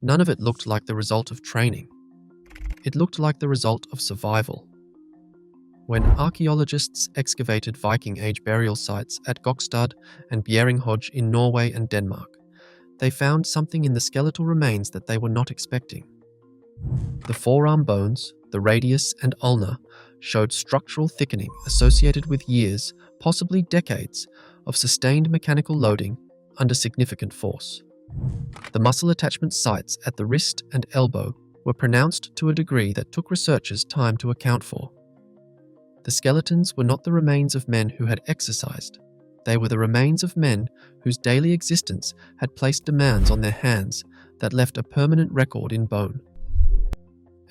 None of it looked like the result of training. It looked like the result of survival. When archaeologists excavated Viking Age burial sites at Gokstad and Bjerringhøj in Norway and Denmark, they found something in the skeletal remains that they were not expecting. The forearm bones, the radius and ulna, showed structural thickening associated with years, possibly decades, of sustained mechanical loading under significant force. The muscle attachment sites at the wrist and elbow were pronounced to a degree that took researchers time to account for. The skeletons were not the remains of men who had exercised. They were the remains of men whose daily existence had placed demands on their hands that left a permanent record in bone.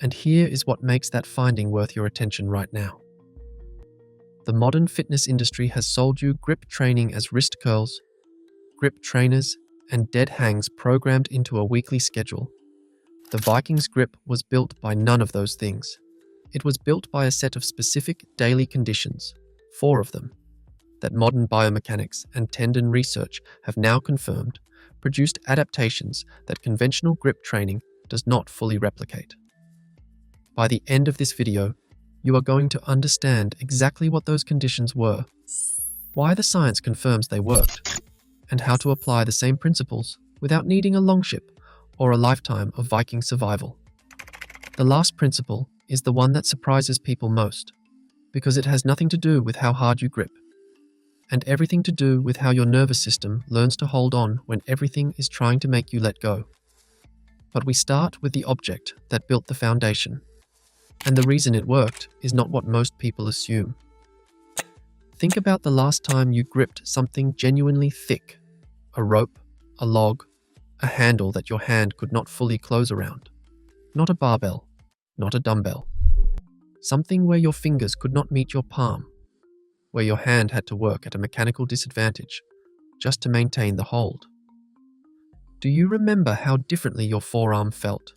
And here is what makes that finding worth your attention right now. The modern fitness industry has sold you grip training as wrist curls, grip trainers, and dead hangs programmed into a weekly schedule. The Vikings grip was built by none of those things. It was built by a set of specific daily conditions, 4 of them, that modern biomechanics and tendon research have now confirmed produced adaptations that conventional grip training does not fully replicate. By the end of this video, you are going to understand exactly what those conditions were, why the science confirms they worked, and how to apply the same principles without needing a longship or a lifetime of Viking survival. The last principle is the one that surprises people most, because it has nothing to do with how hard you grip, and everything to do with how your nervous system learns to hold on when everything is trying to make you let go. But we start with the object that built the foundation, and the reason it worked is not what most people assume. Think about the last time you gripped something genuinely thick, a rope, a log, a handle that your hand could not fully close around. Not a barbell, not a dumbbell. Something where your fingers could not meet your palm, where your hand had to work at a mechanical disadvantage just to maintain the hold. Do you remember how differently your forearm felt,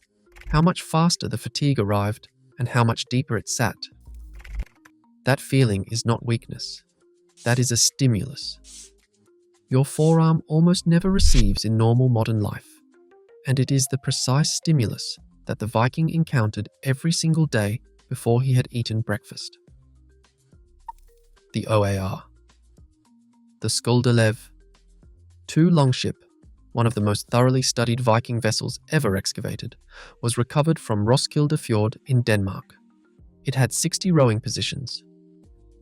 how much faster the fatigue arrived, and how much deeper it sat? That feeling is not weakness. That is a stimulus. Your forearm almost never receives in normal modern life, and it is the precise stimulus that the Viking encountered every single day before he had eaten breakfast. The OAR. The Skulderlev. 2 Longship, one of the most thoroughly studied Viking vessels ever excavated, was recovered from Roskilde Fjord in Denmark. It had 60 rowing positions.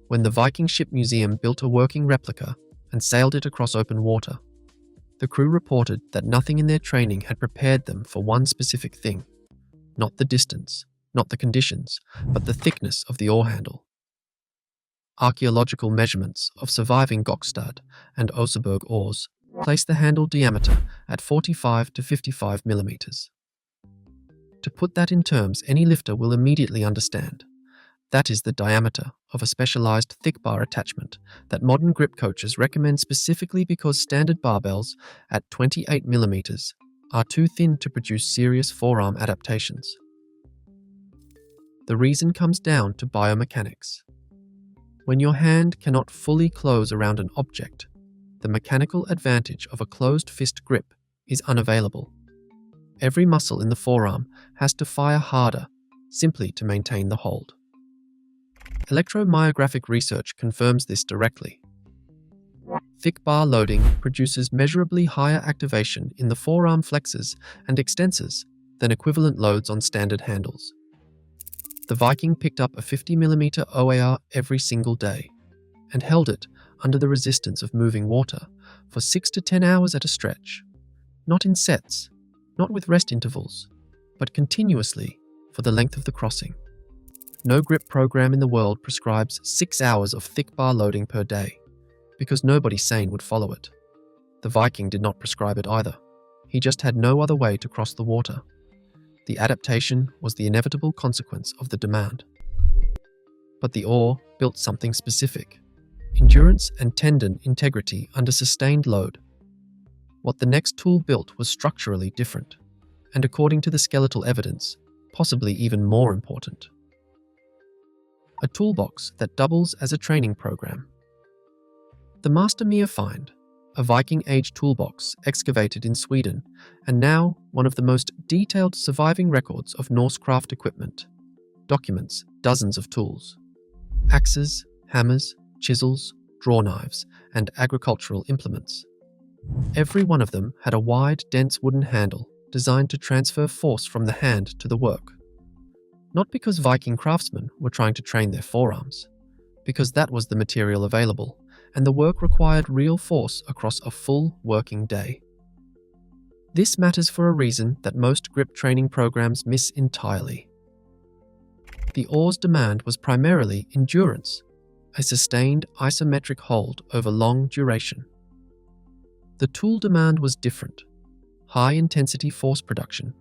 When the Viking Ship Museum built a working replica and sailed it across open water, the crew reported that nothing in their training had prepared them for one specific thing. Not the distance, not the conditions, but the thickness of the oar handle. Archaeological measurements of surviving Gokstad and Oseberg oars place the handle diameter at 45 to 55 millimeters. To put that in terms any lifter will immediately understand, that is the diameter of a specialized thick bar attachment that modern grip coaches recommend specifically because standard barbells at 28 millimeters are too thin to produce serious forearm adaptations. The reason comes down to biomechanics. When your hand cannot fully close around an object, the mechanical advantage of a closed fist grip is unavailable. Every muscle in the forearm has to fire harder simply to maintain the hold. Electromyographic research confirms this directly. Thick bar loading produces measurably higher activation in the forearm flexors and extensors than equivalent loads on standard handles. The Viking picked up a 50mm OAR every single day and held it under the resistance of moving water for 6 to 10 hours at a stretch, not in sets, not with rest intervals, but continuously for the length of the crossing. No grip program in the world prescribes 6 hours of thick bar loading per day, because nobody sane would follow it. The Viking did not prescribe it either. He just had no other way to cross the water. The adaptation was the inevitable consequence of the demand. But the oar built something specific: endurance and tendon integrity under sustained load. What the next tool built was structurally different, and according to the skeletal evidence, possibly even more important. A toolbox that doubles as a training program. The Master Mere find, a Viking Age toolbox excavated in Sweden, and now one of the most detailed surviving records of Norse craft equipment, documents dozens of tools. Axes, hammers, chisels, draw knives, and agricultural implements. Every one of them had a wide, dense wooden handle designed to transfer force from the hand to the work. Not because Viking craftsmen were trying to train their forearms, because that was the material available, and the work required real force across a full working day. This matters for a reason that most grip training programs miss entirely. The oar's demand was primarily endurance, a sustained isometric hold over long duration. The tool demand was different: high-intensity force production,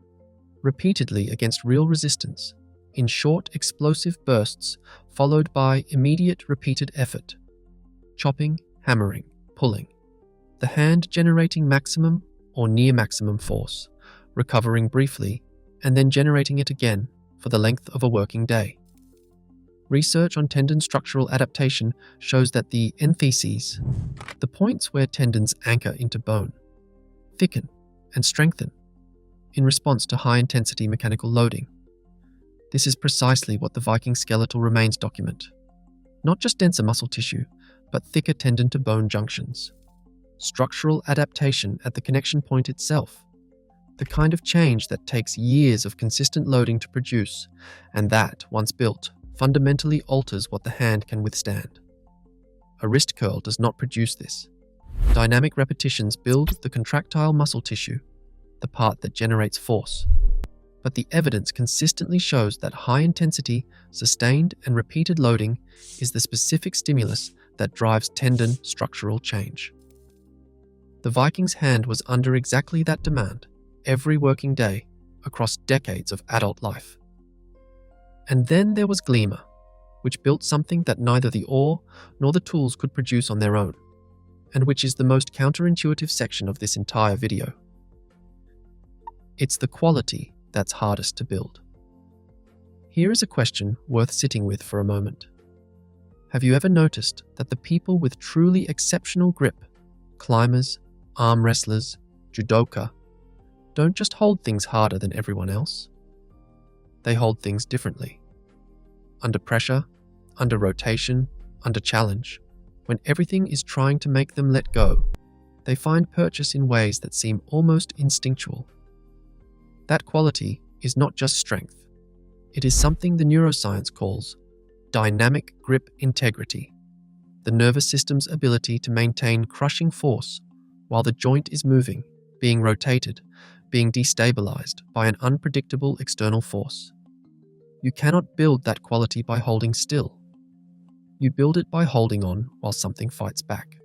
repeatedly against real resistance, in short explosive bursts followed by immediate repeated effort. Chopping, hammering, pulling. The hand generating maximum or near maximum force, recovering briefly, and then generating it again for the length of a working day. Research on tendon structural adaptation shows that the entheses, the points where tendons anchor into bone, thicken and strengthen in response to high-intensity mechanical loading. This is precisely what the Viking skeletal remains document. Not just denser muscle tissue, but thicker tendon-to-bone junctions. Structural adaptation at the connection point itself. The kind of change that takes years of consistent loading to produce, and that, once built, fundamentally alters what the hand can withstand. A wrist curl does not produce this. Dynamic repetitions build the contractile muscle tissue, the part that generates force. But the evidence consistently shows that high-intensity, sustained and repeated loading is the specific stimulus that drives tendon structural change. The Viking's hand was under exactly that demand every working day across decades of adult life. And then there was Glima, which built something that neither the oar nor the tools could produce on their own, and which is the most counterintuitive section of this entire video. It's the quality that's hardest to build. Here is a question worth sitting with for a moment. Have you ever noticed that the people with truly exceptional grip, climbers, arm wrestlers, judoka, don't just hold things harder than everyone else? They hold things differently. Under pressure, under rotation, under challenge, when everything is trying to make them let go, they find purchase in ways that seem almost instinctual. That quality is not just strength. It is something the neuroscience calls dynamic grip integrity, the nervous system's ability to maintain crushing force while the joint is moving, being rotated, being destabilized by an unpredictable external force. You cannot build that quality by holding still. You build it by holding on while something fights back,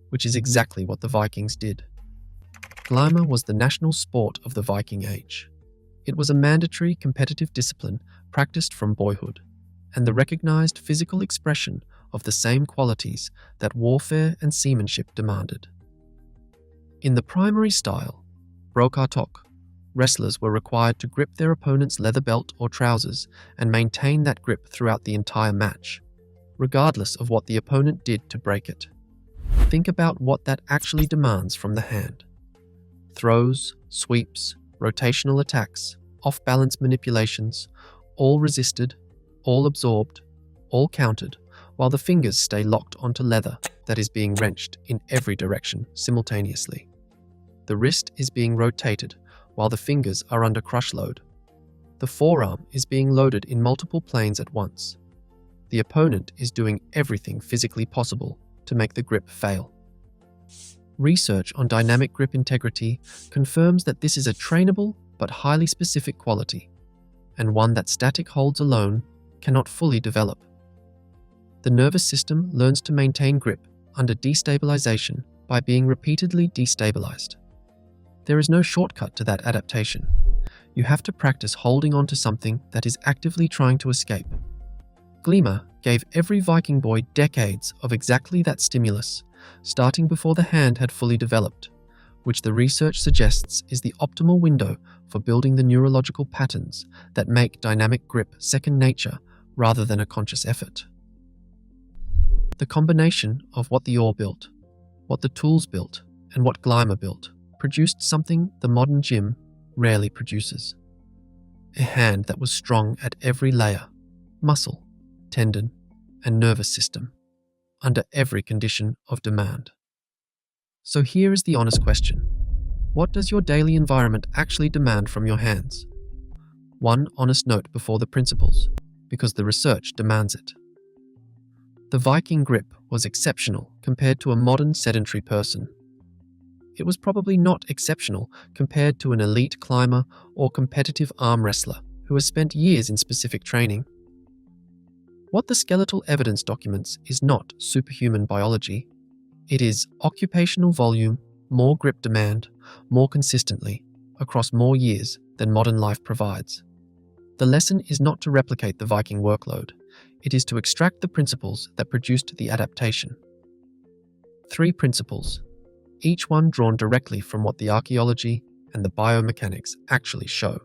which is exactly what the Vikings did. Glima was the national sport of the Viking Age. It was a mandatory competitive discipline practiced from boyhood, and the recognized physical expression of the same qualities that warfare and seamanship demanded. In the primary style, Brokartok, wrestlers were required to grip their opponent's leather belt or trousers and maintain that grip throughout the entire match, regardless of what the opponent did to break it. Think about what that actually demands from the hand. Throws, sweeps, rotational attacks, off-balance manipulations, all resisted, all absorbed, all countered, while the fingers stay locked onto leather that is being wrenched in every direction simultaneously. The wrist is being rotated while the fingers are under crush load. The forearm is being loaded in multiple planes at once. The opponent is doing everything physically possible to make the grip fail. Research on dynamic grip integrity confirms that this is a trainable but highly specific quality, and one that static holds alone cannot fully develop. The nervous system learns to maintain grip under destabilization by being repeatedly destabilized. There is no shortcut to that adaptation. You have to practice holding on to something that is actively trying to escape. Glima gave every Viking boy decades of exactly that stimulus, starting before the hand had fully developed, which the research suggests is the optimal window for building the neurological patterns that make dynamic grip second nature rather than a conscious effort. The combination of what the oar built, what the tools built, And what Gleimer built produced something the modern gym rarely produces. A hand that was strong at every layer, muscle, tendon, and nervous system, under every condition of demand. So here is the honest question. What does your daily environment actually demand from your hands? One honest note before the principles, because the research demands it. The Viking grip was exceptional compared to a modern sedentary person. It was probably not exceptional compared to an elite climber or competitive arm wrestler who has spent years in specific training. What the skeletal evidence documents is not superhuman biology. It is occupational volume, more grip demand, more consistently, across more years than modern life provides. The lesson is not to replicate the Viking workload. It is to extract the principles that produced the adaptation. 3 principles, each one drawn directly from what the archaeology and the biomechanics actually show.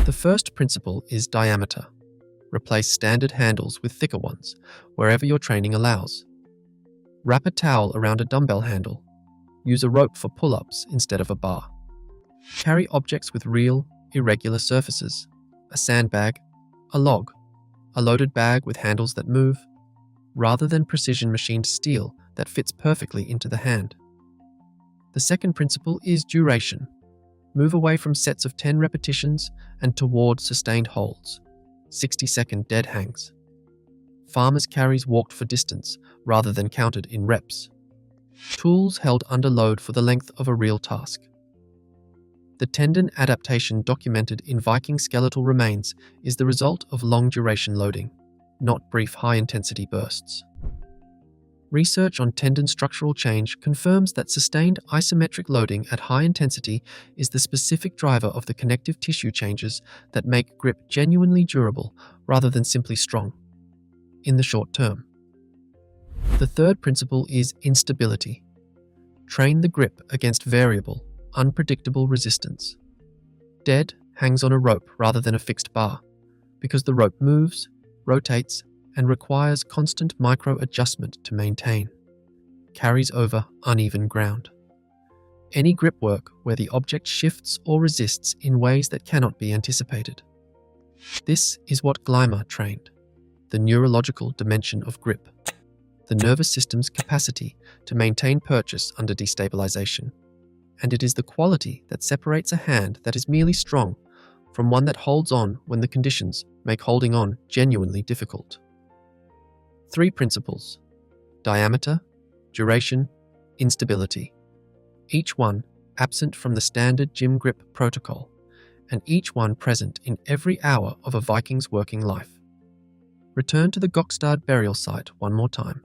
The first principle is diameter. Replace standard handles with thicker ones, wherever your training allows. Wrap a towel around a dumbbell handle. Use a rope for pull-ups instead of a bar. Carry objects with real, irregular surfaces. A sandbag, a log, a loaded bag with handles that move, rather than precision machined steel that fits perfectly into the hand. The second principle is duration. Move away from sets of 10 repetitions and toward sustained holds, 60-second dead hangs. Farmers' carries walked for distance rather than counted in reps. Tools held under load for the length of a real task. The tendon adaptation documented in Viking skeletal remains is the result of long-duration loading, not brief high-intensity bursts. Research on tendon structural change confirms that sustained isometric loading at high intensity is the specific driver of the connective tissue changes that make grip genuinely durable rather than simply strong, in the short term. The third principle is instability. Train the grip against variable, unpredictable resistance. Dead hangs on a rope rather than a fixed bar, because the rope moves, rotates, and requires constant micro-adjustment to maintain. Carries over uneven ground. Any grip work where the object shifts or resists in ways that cannot be anticipated. This is what Gleimer trained, the neurological dimension of grip, the nervous system's capacity to maintain purchase under destabilization. And it is the quality that separates a hand that is merely strong from one that holds on when the conditions make holding on genuinely difficult. 3 principles: diameter, duration, instability. Each one absent from the standard gym grip protocol, and each one present in every hour of a Viking's working life. Return to the Gokstad burial site one more time.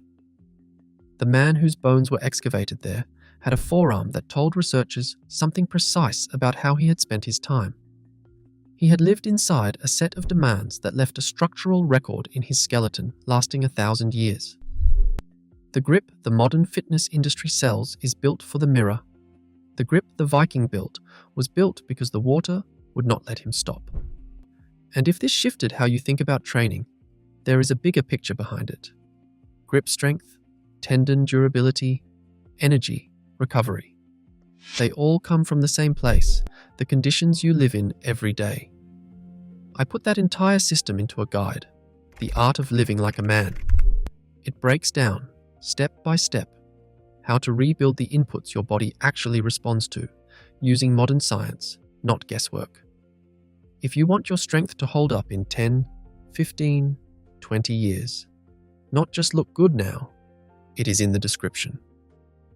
The man whose bones were excavated there had a forearm that told researchers something precise about how he had spent his time. He had lived inside a set of demands that left a structural record in his skeleton lasting 1,000 years. The grip the modern fitness industry sells is built for the mirror. The grip the Viking built was built because the water would not let him stop. And if this shifted how you think about training, there is a bigger picture behind it. Grip strength, tendon durability, energy, recovery. They all come from the same place, the conditions you live in every day. I put that entire system into a guide, The Art of Living Like a Man. It breaks down, step by step, how to rebuild the inputs your body actually responds to, using modern science, not guesswork. If you want your strength to hold up in 10, 15, 20 years, not just look good now, it is in the description.